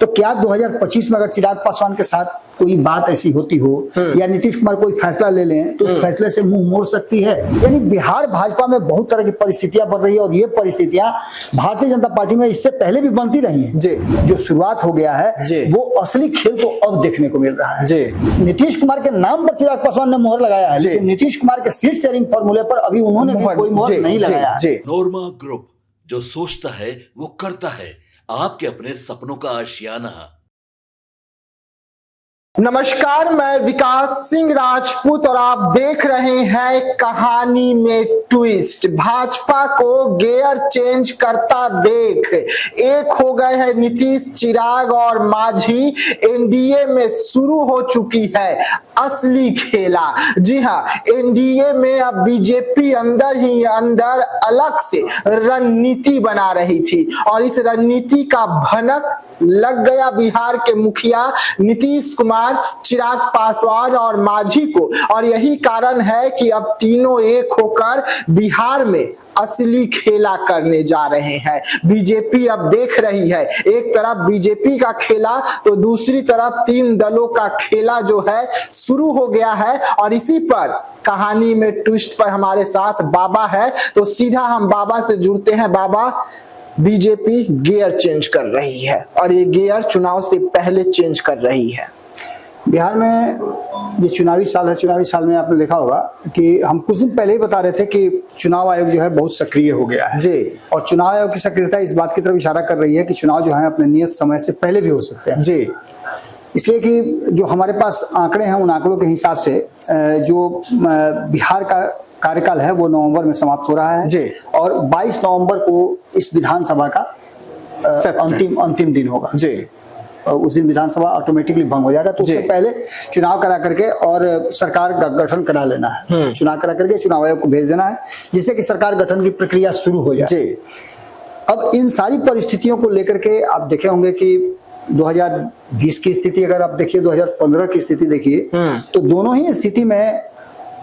तो क्या 2025 में अगर चिराग पासवान के साथ कोई बात ऐसी होती हो या नीतीश कुमार कोई फैसला ले लें तो उस फैसले से मुंह मोड़ सकती है। यानी बिहार भाजपा में बहुत तरह की परिस्थितियां बन रही है और ये परिस्थितियां भारतीय जनता पार्टी में इससे पहले भी बनती रही हैं। जो शुरुआत हो गया है वो असली खेल तो अब देखने को मिल रहा है। नीतीश कुमार के नाम पर चिराग पासवान ने मोहर लगाया है, लेकिन नीतीश कुमार के सीट शेयरिंग फॉर्मूले पर अभी उन्होंने कोई मोहर नहीं लगाया है। नोरमा ग्रुप, जो सोचता है वो करता है, आपके अपने सपनों का आशियाना। नमस्कार, मैं विकास सिंह राजपूत और आप देख रहे हैं कहानी में ट्विस्ट। भाजपा को गियर चेंज करता देख एक हो गए हैं नीतीश, चिराग और मांझी। एनडीए में शुरू हो चुकी है असली खेला। जी हाँ, एनडीए में अब बीजेपी अंदर ही अंदर अलग से रणनीति बना रही थी और इस रणनीति का भनक लग गया बिहार के मुखिया नीतीश कुमार, चिराग पासवान और मांझी को। और यही कारण है कि अब तीनों एक होकर बिहार में असली खेला करने जा रहे हैं। बीजेपी अब देख रही है, एक तरफ बीजेपी का खेला तो दूसरी तरफ तीन दलों का खेला जो है शुरू हो गया है। और इसी पर कहानी में ट्विस्ट पर हमारे साथ बाबा है, तो सीधा हम बाबा से जुड़ते हैं। बाबा, बीजेपी गियर चेंज कर रही है और ये गियर चुनाव से पहले चेंज कर रही है। बिहार में ये चुनावी साल है। चुनावी साल में आपने देखा होगा कि हम कुछ दिन पहले ही बता रहे थे कि चुनाव आयोग जो है बहुत सक्रिय हो गया है जी। और चुनाव आयोग की सक्रियता इस बात की तरफ इशारा कर रही है कि चुनाव जो है अपने नियत समय से पहले भी हो सकते हैं जी। इसलिए कि जो हमारे पास आंकड़े हैं उन आंकड़ों के हिसाब से जो बिहार का कार्यकाल है वो नवंबर में समाप्त हो रहा है जी। और 22 नवंबर को इस विधानसभा का अंतिम दिन होगा जी। उस दिन विधानसभा ऑटोमेटिकली भंग हो जाएगा, तो उससे पहले चुनाव करा करके और सरकार का गठन करा लेना है। चुनाव करा करके चुनाव आयोग को भेज देना है जिससे कि सरकार गठन की प्रक्रिया शुरू हो जाए जी। अब इन सारी परिस्थितियों को लेकर के आप देखे होंगे कि 2020 की स्थिति अगर आप देखिए, 2015 की स्थिति देखिए, तो दोनों ही स्थिति में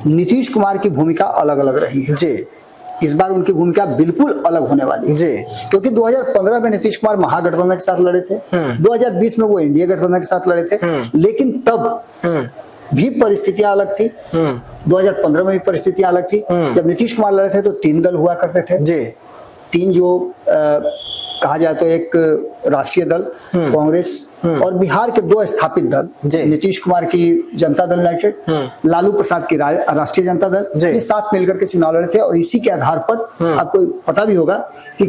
नीतीश कुमार की भूमिका अलग अलग रही है जी। इस बार उनकी भूमिका बिल्कुल अलग होने वाली है जी, क्योंकि 2015 में नीतीश कुमार महागठबंधन के साथ लड़े थे, 2020 में वो इंडिया गठबंधन के साथ लड़े थे, लेकिन तब भी परिस्थितियां अलग थी। 2015 में भी परिस्थितियां अलग थी। जब नीतीश कुमार लड़े थे तो 3 दल हुआ करते थे जी। 3 जो कहा जाए तो एक राष्ट्रीय दल कांग्रेस और बिहार के 2 स्थापित दल, नीतीश कुमार की जनता दल यूनाइटेड, लालू प्रसाद की राष्ट्रीय जनता दल, ये साथ मिलकर के चुनाव लड़े थे। और इसी के आधार पर आपको पता भी होगा कि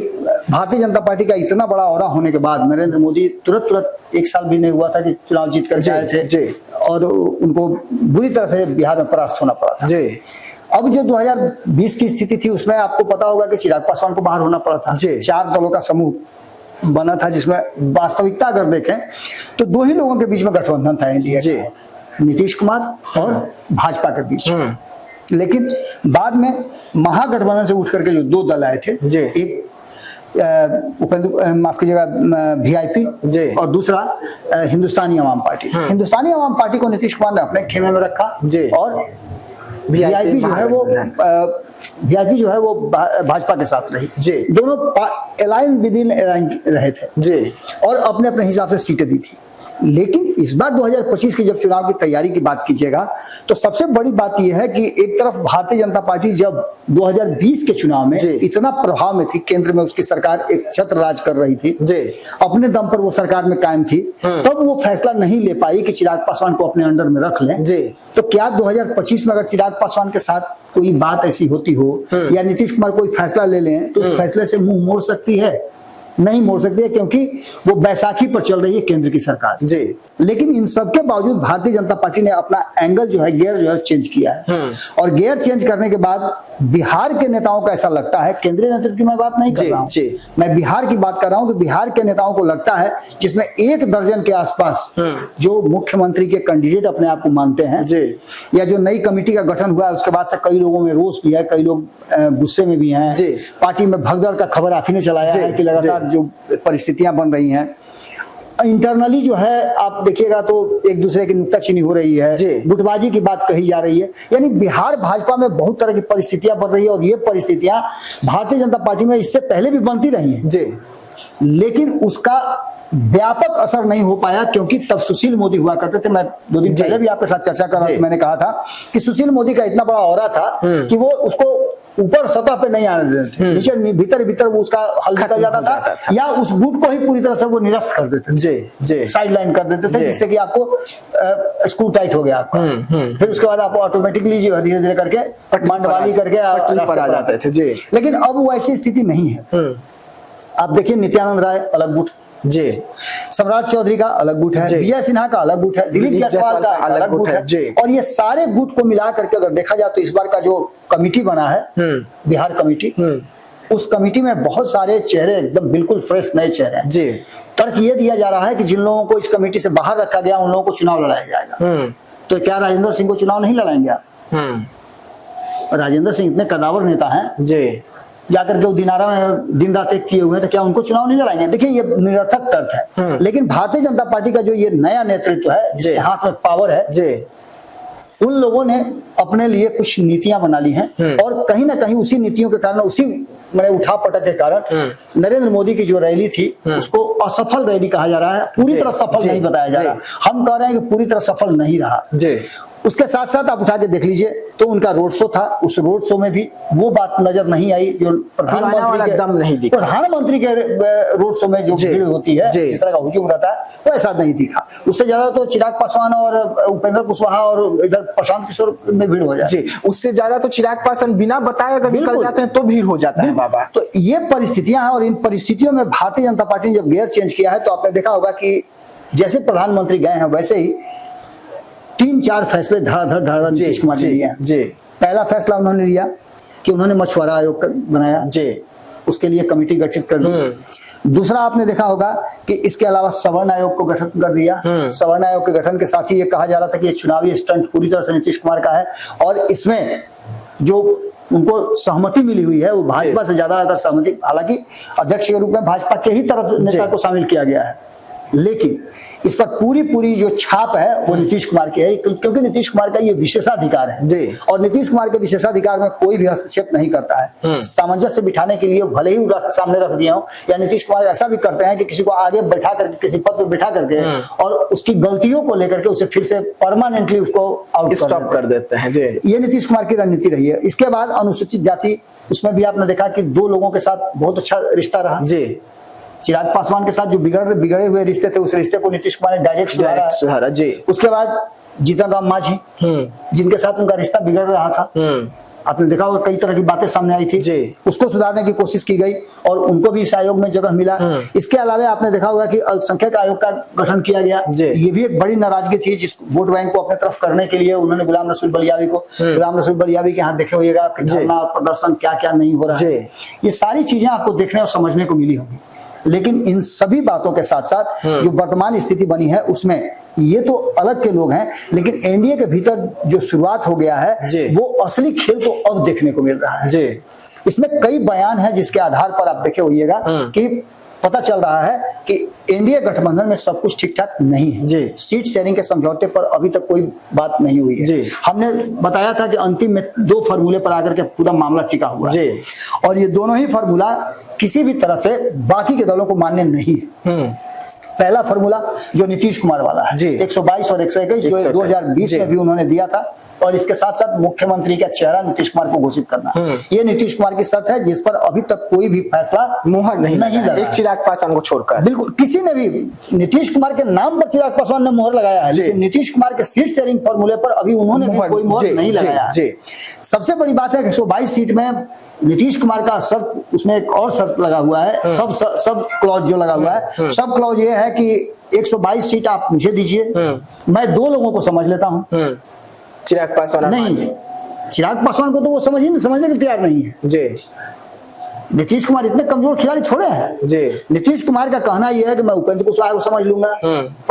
भारतीय जनता पार्टी का इतना बड़ा औरा होने के बाद नरेंद्र मोदी तुरंत 1 साल भी नहीं हुआ था कि चुनाव जीत कर आए थे और उनको बुरी तरह से बिहार में परास्त होना पड़ा था जी। अब जो 2020 की स्थिति थी उसमें आपको पता होगा कि चिराग पासवान को बाहर होना पड़ा था। 4 दलों का समूह बना था जिसमें वास्तविकता अगर देखें तो 2 ही लोगों के बीच में गठबंधन था इंडिया जी, नीतीश कुमार और भाजपा के बीच। लेकिन बाद में महागठबंधन से उठ करके जो 2 दल आए थे, एक उपेंद्र माफ कीजिएगा वीआईपी और दूसरा हिंदुस्तानी अवाम पार्टी। हिंदुस्तानी अवाम पार्टी को नीतीश कुमार ने अपने खेमे में रखा और वीआईपी जो है वो भाजपा के साथ रही जी। दोनों अलाइन विद इन रहे थे जी और अपने अपने हिसाब से सीटें दी थी। लेकिन इस बार 2025 की जब चुनाव की तैयारी की बात कीजिएगा तो सबसे बड़ी बात यह है कि एक तरफ भारतीय जनता पार्टी जब 2020 के चुनाव में इतना प्रभाव में थी, केंद्र में उसकी सरकार एक छत्र राज कर रही थी जी, अपने दम पर वो सरकार में कायम थी, तब वो फैसला नहीं ले पाई कि चिराग पासवान को अपने अंडर में रख लें जी। तो क्या 2025 में अगर चिराग पासवान के साथ कोई बात ऐसी होती हो या नीतीश कुमार कोई फैसला ले लें तो उस फैसले से मुंह मोड़ सकती है? नहीं मोड़ सकती है, क्योंकि वो बैसाखी पर चल रही है केंद्र की सरकार जी। लेकिन इन सब के बावजूद भारतीय जनता पार्टी ने अपना एंगल जो है, गियर जो है चेंज किया है। और गियर चेंज करने के बाद बिहार के नेताओं को ऐसा लगता है, केंद्रीय नेतृत्व की मैं बात नहीं कर रहा हूं, मैं बिहार की बात कर रहा हूं कि बिहार के नेताओं को लगता है, जिसमें 1 दर्जन के आसपास जो मुख्यमंत्री के कैंडिडेट अपने आप को मानते हैं या जो नई कमेटी का गठन हुआ है उसके बाद से कई लोगों में रोष भी है, कई लोग गुस्से में भी हैं। पार्टी में भगदड़ का खबर आप ही ने चलाया है कि लगातार जो परिस्थितियां बन रही हैं इंटरनली जो है, आप देखिएगा तो एक दूसरे की नुक्ताचीनी हो रही है, गुटबाजी की बात कही जा रही है। यानी बिहार भाजपा में बहुत तरह की परिस्थितियां बन रही है और ये परिस्थितियां भारतीय जनता पार्टी में इससे पहले भी बनती रही हैं जी। लेकिन उसका व्यापक असर नहीं हो पाया, क्योंकि तब सुशील मोदी हुआ करते थे। मैं 2 दिन पहले भी आपके साथ चर्चा कर रहा था, मैंने कहा था कि सुशील मोदी का इतना बड़ा ऑरा था कि वो उसको ऊपर सतह पे नहीं आने देते थे, नीचे भीतर भीतर वो उसका हल निकल जाता था, या उस गुट को ही पूरी तरह से वो निरस्त कर देते थे, साइड लाइन कर देते थे, जिससे कि आपको स्क्रू टाइट हो गया आपका। फिर उसके बाद आप ऑटोमेटिकली जो है धीरे धीरे करके मंडवाली करके रास्ते पर आ जाते थे जी। लेकिन अब वो ऐसी स्थिति नहीं है। आप देखिए, नित्यानंद राय अलग गुट जी, सम्राट चौधरी का अलग गुट है, विजय सिन्हा का अलग गुट है, दिलीप जायसवाल का अलग गुट है, और ये सारे गुट को मिला करके अगर देखा जाए तो इस बार का जो कमिटी बना है, बिहार कमिटी, उस कमिटी में बहुत सारे चेहरे एकदम बिल्कुल फ्रेश नए चेहरे हैं जी। तर्क ये दिया जा रहा है कि जिन लोगों को इस कमेटी से बाहर रखा गया उन लोगों को चुनाव लड़ाया जाएगा। तो क्या राजेंद्र सिंह को चुनाव नहीं लड़ाएंगे आप? राजेंद्र सिंह इतने कदावर नेता हैं जी, जाकर के वो दिनारा में दिन रात एक किए हुए हैं, तो क्या उनको चुनाव नहीं लड़ाएंगे? देखिए, ये निरर्थक तर्क है। लेकिन भारतीय जनता पार्टी का जो ये नया नेतृत्व है, जिसके हाथ में पावर है जी, उन लोगों ने अपने लिए कुछ नीतियां बना ली हैं, और कहीं ना कहीं उसी नीतियों के कारण, उसी मैंने उठा पटक के कारण नरेंद्र मोदी की जो रैली थी उसको असफल रैली कहा जा रहा है, पूरी तरह सफल नहीं बताया जा रहा। हम कह रहे हैं कि पूरी तरह सफल नहीं रहा जी। उसके साथ साथ आप उठा के देख लीजिए तो उनका रोड शो था, उस रोड शो में भी वो बात नजर नहीं आई जो प्रधानमंत्री के रोड शो में जो भीड़ होती है, जिस तरह का हुजूम रहता है, वो ऐसा नहीं दिखा। उससे ज्यादा तो चिराग पासवान और उपेंद्र कुशवाहा और इधर प्रशांत किशोर में भीड़ हो जाती है। उससे ज्यादा तो चिराग पासवान बिना बताए अगर निकल जाते हैं तो भीड़ हो जाता है बाबा। तो ये परिस्थितियां हैं, और इन परिस्थितियों में भारतीय जनता पार्टी ने जब गियर चेंज किया है तो आपने देखा होगा कि जैसे प्रधानमंत्री गए हैं वैसे ही 3-4 फैसले धड़ाधड़ नीतीश कुमार ने लिए हैं। पहला फैसला उन्होंने लिया कि उन्होंने मछुआरा आयोग बनाया जी, उसके लिए कमेटी गठित कर दी। दूसरा आपने देखा होगा कि इसके अलावा सवर्ण आयोग को गठन कर दिया। सवर्ण आयोग के गठन के साथ ही ये कहा जा रहा था कि ये चुनावी स्टंट पूरी तरह से नीतीश कुमार का है, और इसमें जो उनको सहमति मिली हुई है वो भाजपा से ज्यादा अगर सहमति, हालांकि अध्यक्ष के रूप में भाजपा के ही तरफ नेता को शामिल किया गया है, लेकिन इस पर पूरी जो छाप है वो नीतीश कुमार की है, क्योंकि नीतीश कुमार का ये विशेषाधिकार है जी। और नीतीश कुमार के विशेषाधिकार में कोई भी हस्तक्षेप नहीं करता है। सामंजस्य बिठाने के लिए भले ही सामने रख दिया हो, या नीतीश कुमार ऐसा भी करते हैं कि किसी को आगे बैठा करके, किसी पद पर बैठा करके और उसकी गलतियों को लेकर के उसे फिर से परमानेंटली उसको आउट स्टॉप कर देते हैं जी। ये नीतीश कुमार की रणनीति रही है। इसके बाद अनुसूचित जाति, उसमें भी आपने देखा कि 2 लोगों के साथ बहुत अच्छा रिश्ता रहा जी। चिराग पासवान के साथ जो बिगड़े हुए रिश्ते थे, उस रिश्ते को नीतीश कुमार ने डायरेक्ट सुधारा जी। उसके बाद जीतन राम मांझी, जिनके साथ उनका रिश्ता बिगड़ रहा था, आपने देखा होगा कई तरह की बातें सामने आई थी जी। उसको सुधारने की कोशिश की गई और उनको भी इस आयोग में जगह मिला। इसके अलावा आपने देखा होगा कि अल्पसंख्यक आयोग का गठन किया गया, ये भी एक बड़ी नाराजगी थी, जिस वोट बैंक को अपने तरफ करने के लिए उन्होंने गुलाम रसूल बलियावी के हाथ देखे होइएगा, धरना प्रदर्शन क्या क्या नहीं हो रहा है, ये सारी चीजें आपको देखने और समझने को मिली होंगी। लेकिन इन सभी बातों के साथ साथ जो वर्तमान स्थिति बनी है उसमें ये तो अलग के लोग हैं, लेकिन एनडीए के भीतर जो शुरुआत हो गया है वो असली खेल तो अब देखने को मिल रहा है जी। इसमें कई बयान है जिसके आधार पर आप देखे होइएगा कि पता चल रहा है कि एनडीए गठबंधन में सब कुछ ठीक ठाक नहीं है जी। सीट शेयरिंग के समझौते पर अभी तक कोई बात नहीं हुई है जी। हमने बताया था कि अंतिम में 2 फार्मूले पर आकर के पूरा मामला टिका हुआ है और ये दोनों ही फार्मूला किसी भी तरह से बाकी के दलों को मान्य नहीं है। पहला फार्मूला जो नीतीश कुमार वाला है 122 और 121 जो 2020 में भी उन्होंने दिया था, और इसके साथ साथ मुख्यमंत्री का चेहरा नीतीश कुमार को घोषित करना, ये नीतीश कुमार की शर्त है, जिस पर अभी तक कोई भी फैसला मुहर नहीं लगा, एक चिराग पासवान को छोड़कर बिल्कुल किसी ने भी। नीतीश कुमार के नाम पर चिराग पासवान ने मोहर लगाया है, लेकिन नीतीश कुमार के सीट शेयरिंग फॉर्मूले पर अभी उन्होंने भी कोई मोहर नहीं लगाया है। सबसे बड़ी बात है कि 122 सीट में नीतीश कुमार का शर्त, उसमें एक और शर्त लगा हुआ है, सब क्लॉज जो लगा हुआ है, सब क्लॉज ये है कि 122 सीट आप मुझे दीजिए, मैं 2 लोगों को समझ लेता हूँ। चिराग पासवान नहीं, चिराग पासवान को तो वो समझने के लिए तैयार नहीं है जी। नीतीश कुमार इतने कमजोर खिलाड़ी थोड़े हैं जी। नीतीश कुमार का कहना यह है कि मैं उपेंद्र कुशवाहा को समझ लूंगा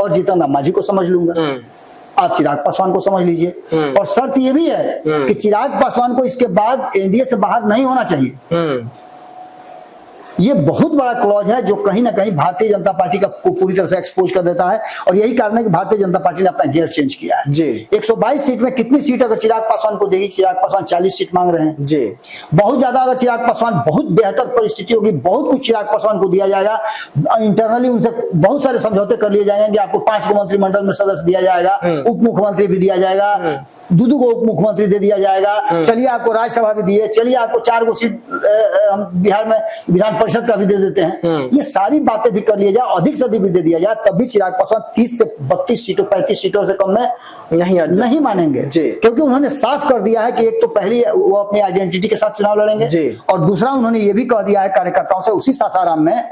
और जीतन राम मांझी को समझ लूंगा, आप चिराग पासवान को समझ लीजिए। और शर्त ये भी है कि चिराग पासवान को इसके बाद एनडीए से बाहर नहीं होना चाहिए। ये बहुत बड़ा क्लॉज है जो कहीं ना कहीं भारतीय जनता पार्टी का को पूरी तरह से एक्सपोज कर देता है, और यही कारण है कि भारतीय जनता पार्टी ने अपना गियर चेंज किया है जी। 122 सीट में कितनी सीट अगर चिराग पासवान को देगी? चिराग पासवान 40 सीट मांग रहे हैं जी। बहुत ज्यादा अगर चिराग पासवान, बहुत बेहतर परिस्थिति होगी, बहुत कुछ चिराग पासवान को दिया जाएगा, इंटरनली उनसे बहुत सारे समझौते कर लिए जाएंगे, आपको 5 को मंत्रिमंडल में सदस्य दिया जाएगा, उप मुख्यमंत्री भी दिया जाएगा, दूदू को उप मुख्यमंत्री दे दिया जाएगा, चलिए आपको राज्यसभा भी दिए, चलिए आपको 4 को सीट हम बिहार में विधान परिषद का भी दे देते हैं। ये सारी बातें भी कर लिए जाए, अधिक से अधिक भी दे दिया जाए, तब भी चिराग पासवान 30 से 32 सीटों 35 सीटों से कम में नहीं मानेंगे जी। क्योंकि उन्होंने साफ कर दिया है कि एक तो पहली वो अपनी आइडेंटिटी के साथ चुनाव लड़ेंगे जी। और दूसरा उन्होंने ये भी कह दिया है कार्यकर्ताओं से उसी सासाराम में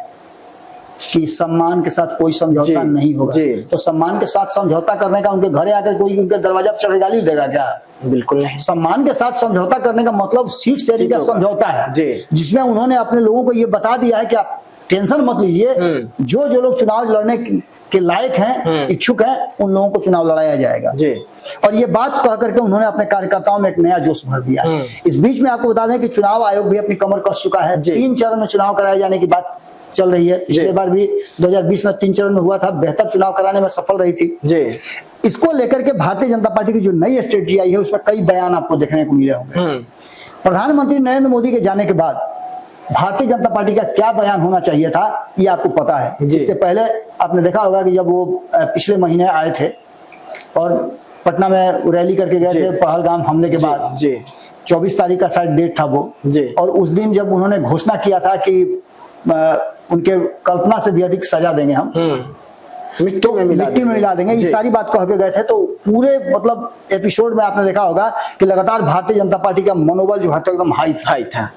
कि सम्मान के साथ कोई समझौता नहीं होगा। तो सम्मान के साथ समझौता करने का उनके घरे आकर कोई उनके दरवाजा पर चढ़ गाली देगा क्या? बिल्कुल नहीं। सम्मान के साथ समझौता करने का मतलब सीट शेयरिंग का समझौता है जिसमें उन्होंने अपने लोगों को ये बता दिया है कि आप टेंशन मत लीजिए, जो लोग चुनाव लड़ने के लायक हैं, इच्छुक हैं, उन लोगों को चुनाव लड़ाया जाएगा जी। और ये बात कह करके उन्होंने अपने कार्यकर्ताओं में एक नया जोश भर दिया। इस बीच में आपको बता दें कि चुनाव आयोग भी अपनी कमर कस चुका है। 3 चरण में चुनाव कराए जाने की बात चल रही है। पिछले बार भी 2020 में 3 चरण में हुआ था, बेहतर चुनाव कराने में सफल रही थी जी। इसको लेकर के भारतीय जनता पार्टी की जो नई स्ट्रेटजी आई है उसमें कई बयान आपको देखने को मिले होंगे। प्रधानमंत्री नरेंद्र मोदी के जाने के बाद भारतीय जनता पार्टी का क्या बयान होना चाहिए था ये आपको पता है। इससे पहले आपने देखा होगा कि जब वो पिछले महीने आए थे और पटना में रैली करके गए थे पहलगाम हमले के बाद 24 तारीख का शायद डेट था वो, और उस दिन जब उन्होंने घोषणा किया था कि उनके कल्पना से भी अधिक सजा देंगे हम, मिट्टी में मिला देंगे, ये सारी बात कह के गए थे। तो पूरे मतलब एपिसोड में आपने देखा होगा कि लगातार भारतीय जनता पार्टी का मनोबल जो है तो एकदम हाई था।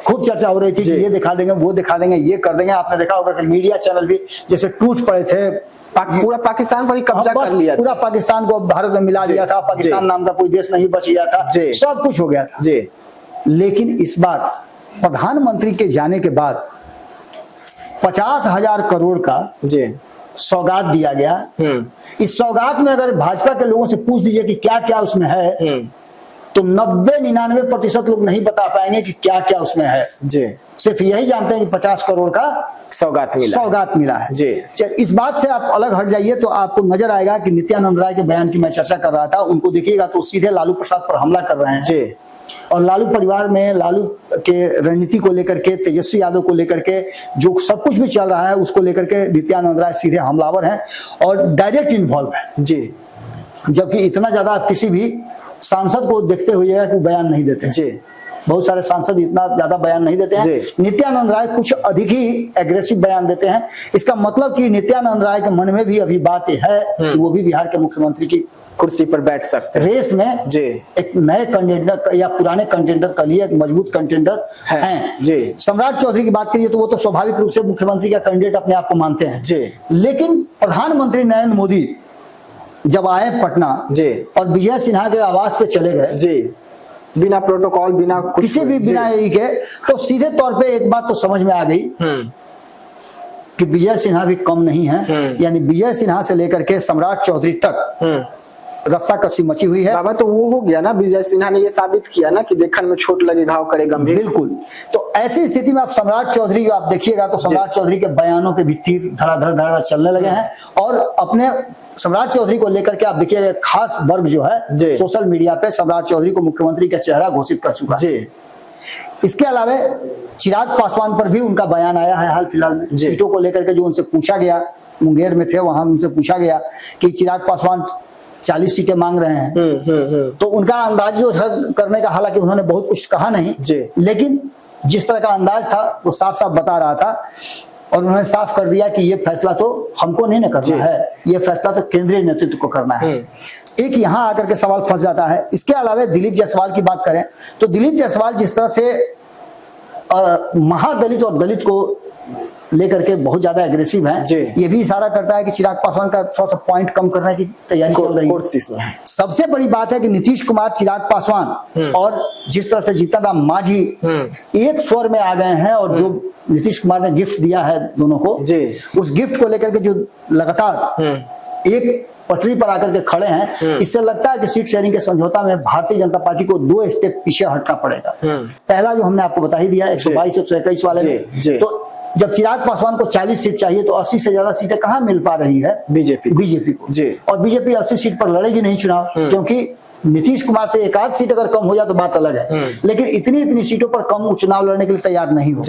खूब चर्चा हो रही थी कि ये दिखा देंगे, वो दिखा देंगे, ये कर देंगे। आपने देखा होगा कि मीडिया चैनल भी जैसे टूट पड़े थे, पूरा पाकिस्तान पर ही कब्जा कर लिया, पूरा पाकिस्तान को भारत में मिला दिया था, पाकिस्तान नाम का कोई देश नहीं बच गया था, सब कुछ हो गया था। लेकिन इस बार प्रधानमंत्री के जाने के बाद 50,000 करोड़ का सौगात दिया गया। इस सौगात में अगर भाजपा के लोगों से पूछ दीजिए कि क्या क्या उसमें है तो 90-99% लोग नहीं बता पाएंगे कि क्या क्या उसमें है जी। सिर्फ यही जानते हैं कि 50 करोड़ का सौगात मिला है जी। इस बात से आप अलग हट जाइए तो आपको नजर आएगा कि नित्यानंद राय के बयान की मैं चर्चा कर रहा था, उनको देखिएगा तो सीधे लालू प्रसाद पर हमला कर रहे हैं जी। और लालू परिवार में लालू के रणनीति को लेकर के, तेजस्वी यादव को लेकर के जो सब कुछ भी चल रहा है उसको लेकर के नित्यानंद राय सीधे हमलावर हैं और डायरेक्ट इन्वॉल्व है जी। जबकि इतना ज्यादा आप किसी भी सांसद को देखते हुए कि बयान नहीं देते हैं जी। बहुत सारे सांसद इतना ज्यादा बयान नहीं देते हैं, नित्यानंद राय कुछ अधिक ही एग्रेसिव बयान देते हैं। इसका मतलब कि नित्यानंद राय के मन में भी अभी बात है कि वो भी बिहार के मुख्यमंत्री की कुर्सी पर बैठ सकते हैं। रेस में जी एक नए कंटेंडर या पुराने कंटेंडर का लिए एक मजबूत कंटेंडर हैं जी। सम्राट चौधरी की बात करिए तो वो तो स्वाभाविक रूप से मुख्यमंत्री का कैंडिडेट अपने आप को मानते हैं जी। लेकिन प्रधानमंत्री नरेंद्र मोदी जब आए पटना जी और विजय सिन्हा के आवास पे चले गए जी, बिना प्रोटोकॉल, बिना किसी भी बिना के, तो सीधे तौर पे एक बात तो समझ में आ गई कि विजय सिन्हा भी कम नहीं है। यानी विजय सिन्हा से लेकर के सम्राट चौधरी तक रस्सा कसी मची हुई है। बाबा तो वो हो गया ना, विजय सिन्हा ने ये साबित किया ना कि देखने में छोट लगे घाव करे गंभीर। बिल्कुल। तो ऐसी स्थिति में आप सम्राट चौधरी जो आप देखिएगा तो सम्राट चौधरी के बयानों के भी तीर धड़ाधड़ चलने लगे हैं और अपने सम्राट चौधरी को लेकर के आप देखिए खास वर्ग जो है सोशल मीडिया पे सम्राट चौधरी को मुख्यमंत्री का चेहरा घोषित कर चुका है। इसके अलावा चिराग पासवान पर भी उनका बयान आया है हाल फिलहाल में, सीटों को लेकर के जो उनसे पूछा गया, मुंगेर में थे वहां उनसे पूछा गया कि चिराग पासवान 40 सीटें मांग रहे हैं। तो उनका अंदाज जो करने का, हालांकि उन्होंने बहुत कुछ कहा नहीं लेकिन जिस तरह का अंदाज था वो साफ साफ बता रहा था और उन्होंने साफ कर दिया कि ये फैसला तो हमको नहीं ना करना है, ये फैसला तो केंद्रीय नेतृत्व को करना है। एक यहाँ आकर के सवाल फंस जाता है। इसके अलावा दिलीप जायसवाल की बात करें तो दिलीप जायसवाल जिस तरह से महादलित और दलित को लेकर के बहुत ज्यादा एग्रेसिव है, ये भी इशारा करता है कि चिराग पासवान का थोड़ा सा पॉइंट कम करने की तैयारी चल रही है। सबसे बड़ी बात है कि नीतीश कुमार, चिराग पासवान और जिस तरह से जीतन राम मांझी एक स्वर में आ गए हैं और जो नीतीश कुमार ने गिफ्ट दिया है दोनों को, उस गिफ्ट को लेकर के जो लगातार एक पटरी पर आकर के खड़े हैं, इससे लगता है कि सीट शेयरिंग के समझौता में भारतीय जनता पार्टी को 2 स्टेप पीछे हटना पड़ेगा। पहला जो हमने आपको बता ही दिया 122-121 वाले में, तो जब चिराग पासवान को 40 सीट चाहिए तो 80 से ज्यादा सीटें कहाँ मिल पा रही है बीजेपी को जी। और बीजेपी 80 सीट पर लड़ेगी नहीं चुनाव, क्योंकि नीतीश कुमार से एक आध सीट अगर कम हो जाए तो बात अलग है, लेकिन इतनी सीटों पर कम चुनाव लड़ने के लिए तैयार नहीं हो,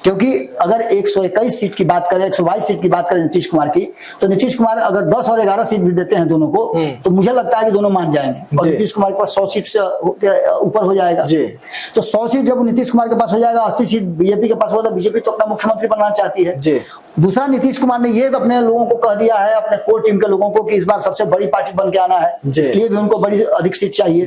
क्योंकि अगर 121 सीट की बात करें, 122 सीट की बात करें नीतीश कुमार की, तो नीतीश कुमार अगर 10 और 11 सीट भी देते हैं दोनों को, तो मुझे लगता है कि दोनों मान जाएंगे और नीतीश कुमार के पास 100 सीट से ऊपर हो जाएगा। तो 100 सीट जब नीतीश कुमार के पास हो जाएगा, 80 सीट बीजेपी के पास होगा, तो बीजेपी तो अपना मुख्यमंत्री बनाना चाहती है। दूसरा, नीतीश कुमार ने ये अपने लोगों को कह दिया है, अपने कोर टीम के लोगों को, कि इस बार सबसे बड़ी पार्टी बन के आना है, इसलिए भी उनको बड़ी अधिक सीट चाहिए।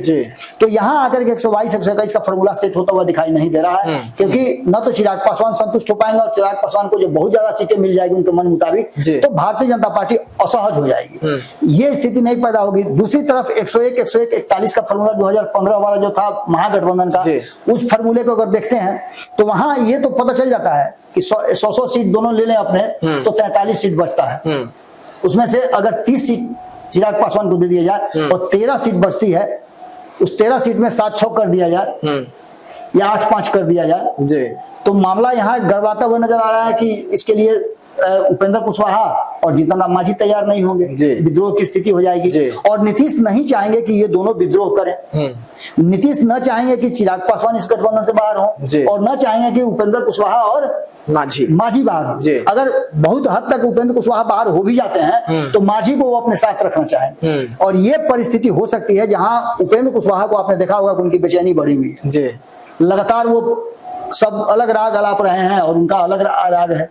तो यहाँ आकर के 122 121 का फॉर्मूला सेट होता हुआ दिखाई नहीं दे रहा है, क्योंकि न तो चिराग पासवान संतुष्ट हो पाएंगे, और चिराग पासवान को जो बहुत ज्यादा सीटें मिल जाएगी उनके मन मुताबिक, तो भारतीय जनता पार्टी असहज हो जाएगी, ये स्थिति नहीं पैदा होगी। दूसरी तरफ 101 101 41 का फॉर्मूला 2015 वाला जो था महागठबंधन का, उस फॉर्मूले को अगर देखते हैं तो वहां ये तो पता चल जाता है कि 100 सीट दोनों ले लें अपने, तो 43 सीट बचता है। उसमें से अगर 30 सीट चिराग पासवान को दे दिया जाए और 13 सीट बचती है, उस 13 सीट में 7-6 कर दिया जाए या 8-5 कर दिया जाए, तो मामला यहाँ गड़बड़ाता हुआ नजर आ रहा है कि इसके लिए उपेंद्र कुशवाहा और जीतन राम मांझी तैयार नहीं होंगे, विद्रोह की स्थिति हो जाएगी। और नीतीश नहीं चाहेंगे कि ये दोनों विद्रोह करें, नीतीश न चाहेंगे कि चिराग पासवान इस गठबंधन से बाहर हो, और न चाहेंगे कि उपेंद्र कुशवाहा और मांझी बाहर हो। अगर बहुत हद तक उपेंद्र कुशवाहा बाहर हो भी जाते हैं तो मांझी को वो अपने साथ रखना चाहेंगे, और ये परिस्थिति हो सकती है जहां उपेंद्र कुशवाहा को आपने देखा होगा कि उनकी बेचैनी बढ़ी हुई है, लगातार वो सब अलग राग अलाप रहे हैं और उनका अलग राग है।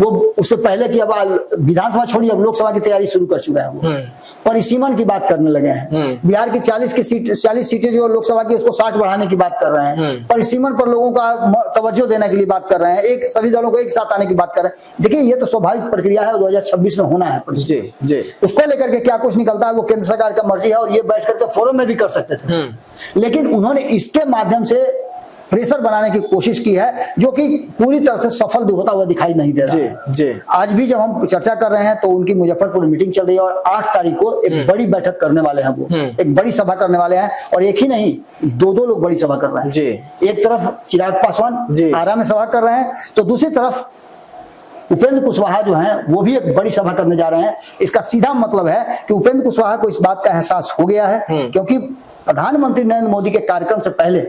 वो उससे पहले की अब विधानसभा छोड़ी, अब लोकसभा की तैयारी शुरू कर चुका है, वो परिसीमन की बात करने लगे हैं। बिहार की 40 सीटें जो लोकसभा की उसको 60 बढ़ाने की बात कर रहे हैं, परिसीमन पर लोगों का तवज्जो देने के लिए बात कर रहे हैं, एक सभी दलों को एक साथ आने की बात कर रहे हैं। देखिए ये तो स्वाभाविक प्रक्रिया है, 2026 में होना है। उसको लेकर के क्या कुछ निकलता है वो केंद्र सरकार का मर्जी है, और ये बैठ करके फोरम में भी कर सकते थे, लेकिन उन्होंने इसके माध्यम से प्रेशर बनाने की कोशिश की है, जो कि पूरी तरह से सफल भी होता हुआ दिखाई नहीं दे रहा है। आज भी जब हम चर्चा कर रहे हैं तो उनकी मुजफ्फरपुर मीटिंग चल रही है, और 8 तारीख को एक बड़ी बैठक करने वाले हैं, वो एक बड़ी सभा करने वाले हैं, और एक ही नहीं 2-2 लोग बड़ी सभा कर रहे हैं। एक तरफ चिराग पासवान आरा में सभा कर रहे हैं, तो दूसरी तरफ उपेंद्र कुशवाहा जो हैं वो भी एक बड़ी सभा करने जा रहे हैं। इसका सीधा मतलब है कि उपेंद्र कुशवाहा को इस बात का एहसास हो गया है, क्योंकि प्रधानमंत्री नरेंद्र मोदी के कार्यक्रम से पहले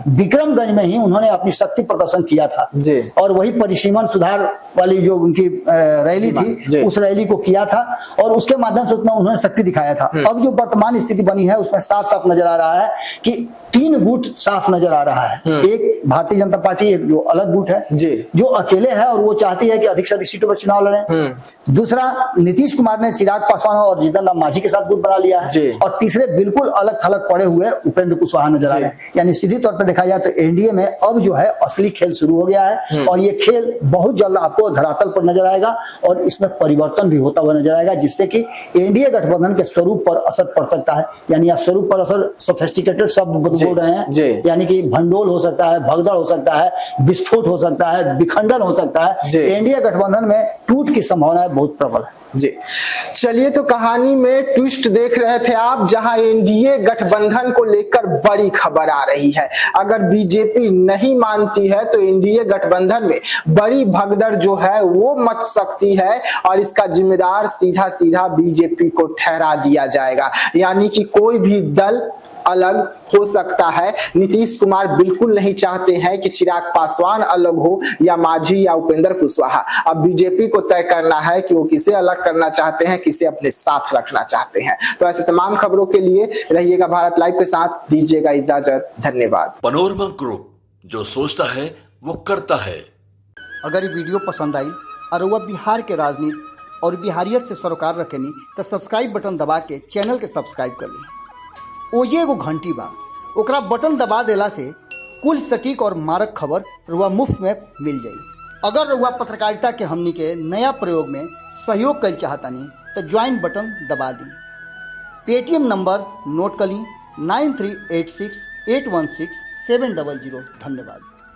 विक्रमगंज में ही उन्होंने अपनी शक्ति प्रदर्शन किया था, और वही परिसीमन सुधार वाली जो उनकी रैली थी, उस रैली को किया था, और उसके माध्यम से उतना उन्होंने शक्ति दिखाया था। अब जो वर्तमान स्थिति बनी है उसमें साफ साफ नजर आ रहा है कि 3 गुट साफ नजर आ रहा है। एक भारतीय जनता पार्टी, एक जो अलग गुट है जो अकेले है और वो चाहती है कि अधिक से अधिक सीटों पर चुनाव लड़े। दूसरा, नीतीश कुमार ने चिराग पासवान और जीतन राम मांझी के साथ गुट बना लिया है, और तीसरे बिल्कुल अलग थलग पड़े हुए उपेंद्र कुशवाहा नजर आ रहे हैं। यानी सीधी तौर पर देखा जाए तो एनडीए में अब जो है असली खेल शुरू हो गया है, और ये खेल बहुत जल्द आपको धरातल पर नजर आएगा, और इसमें परिवर्तन भी होता हुआ नजर आएगा, जिससे कि एनडीए गठबंधन के स्वरूप पर असर पड़ सकता है। यानी आप स्वरूप पर असर सोफिस्टिकेटेड शब्द बोल रहे हैं, यानी कि भंडोल हो सकता है, भगदड़ हो सकता है, विस्फोट हो सकता है, विखंडन हो सकता है। एनडीए गठबंधन में टूट की संभावना बहुत प्रबल है। चलिए, तो कहानी में ट्विस्ट देख रहे थे आप, जहां एनडीए गठबंधन को लेकर बड़ी खबर आ रही है। अगर बीजेपी नहीं मानती है तो एनडीए गठबंधन में बड़ी भगदड़ जो है वो मच सकती है, और इसका जिम्मेदार सीधा सीधा बीजेपी को ठहरा दिया जाएगा। यानी कि कोई भी दल अलग हो सकता है। नीतीश कुमार बिल्कुल नहीं चाहते हैं कि चिराग पासवान अलग हो, या मांझी या उपेंद्र कुशवाहा। अब बीजेपी को तय करना है कि वो किसे अलग करना चाहते हैं, किसे अपने साथ रखना चाहते हैं। तो ऐसे तमाम खबरों के लिए रहिएगा भारत लाइव के साथ, दीजिएगा इजाजत, धन्यवाद। पनोरमा ग्रुप, जो सोचता है वो करता है। अगर ये वीडियो पसंद आई और वह बिहार के राजनीति और बिहारियत से सरोकार रखेनी तो सब्सक्राइब बटन दबा के चैनल के सब्सक्राइब कर ली। ओजे एगो घंटी बा, ओकरा बटन दबा देला से कुल सटीक और मारक खबर रुआ मुफ्त में मिल जाई। अगर रुआ पत्रकारिता के हमनी के नया प्रयोग में सहयोग कर चाहतानी तो ज्वाइन बटन दबा दी। पेटीएम नंबर नोट कर ली 9386816700। धन्यवाद।